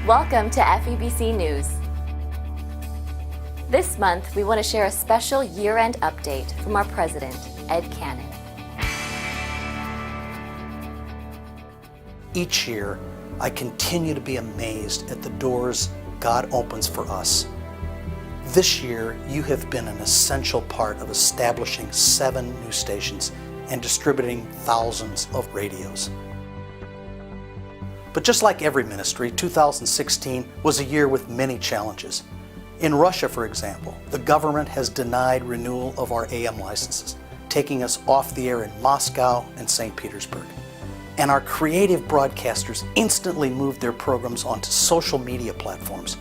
Welcome to FEBC News. This month, we want to share a special year-end update from our president, Ed Cannon. Each year, I continue to be amazed at the doors God opens for us. This year, you have been an essential part of establishing 7 new stations and distributing thousands of radios. But just like every ministry, 2016 was a year with many challenges. In Russia, for example, the government has denied renewal of our AM licenses, taking us off the air in Moscow and St. Petersburg. And our creative broadcasters instantly moved their programs onto social media platforms.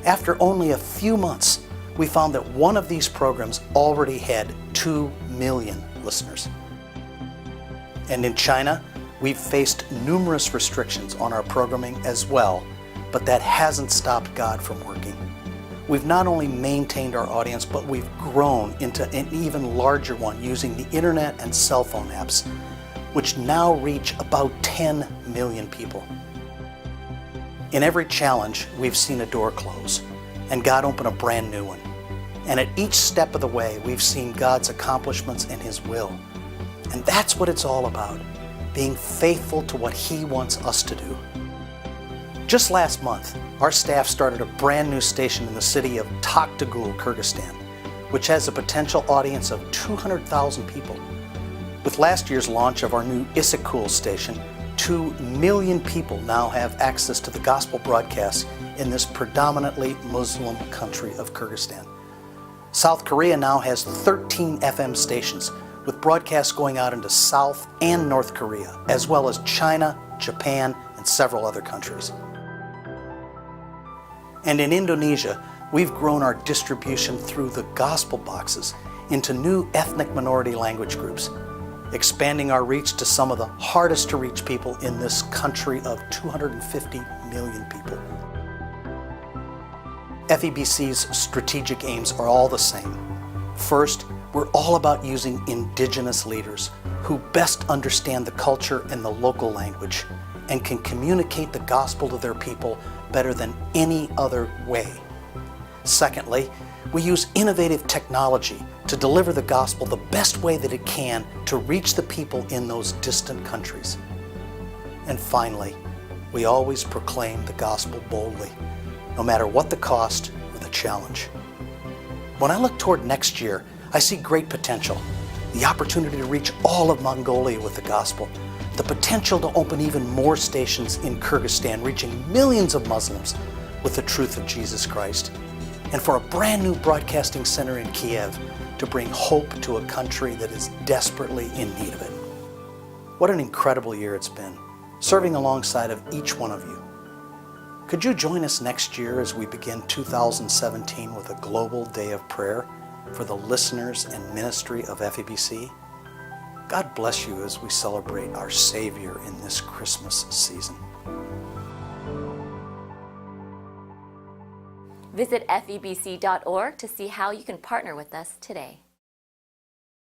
After only a few months, we found that one of these programs already had 2 million listeners. And in China, we've faced numerous restrictions on our programming as well, but that hasn't stopped God from working. We've not only maintained our audience, but we've grown into an even larger one using the internet and cell phone apps, which now reach about 10 million people. In every challenge, we've seen a door close, and God open a brand new one. And at each step of the way, we've seen God's accomplishments and His will. And that's what it's all about, being faithful to what He wants us to do. Just last month, our staff started a brand new station in the city of Toktagul, Kyrgyzstan, which has a potential audience of 200,000 people. With last year's launch of our new Issyk station, 2 million people now have access to the gospel broadcasts in this predominantly Muslim country of Kyrgyzstan. South Korea now has 13 FM stations, with broadcasts going out into South and North Korea, as well as China, Japan, and several other countries. And in Indonesia, we've grown our distribution through the gospel boxes into new ethnic minority language groups, expanding our reach to some of the hardest to reach people in this country of 250 million people. FEBC's strategic aims are all the same. First, we're all about using indigenous leaders who best understand the culture and the local language and can communicate the gospel to their people better than any other way. Secondly, we use innovative technology to deliver the gospel the best way that it can to reach the people in those distant countries. And finally, we always proclaim the gospel boldly, no matter what the cost or the challenge. When I look toward next year, I see great potential. The opportunity to reach all of Mongolia with the gospel. The potential to open even more stations in Kyrgyzstan, reaching millions of Muslims with the truth of Jesus Christ. And for a brand new broadcasting center in Kiev to bring hope to a country that is desperately in need of it. What an incredible year it's been, serving alongside of each one of you. Could you join us next year as we begin 2017 with a global day of prayer for the listeners and ministry of FEBC? God bless you as we celebrate our Savior in this Christmas season. Visit FEBC.org to see how you can partner with us today.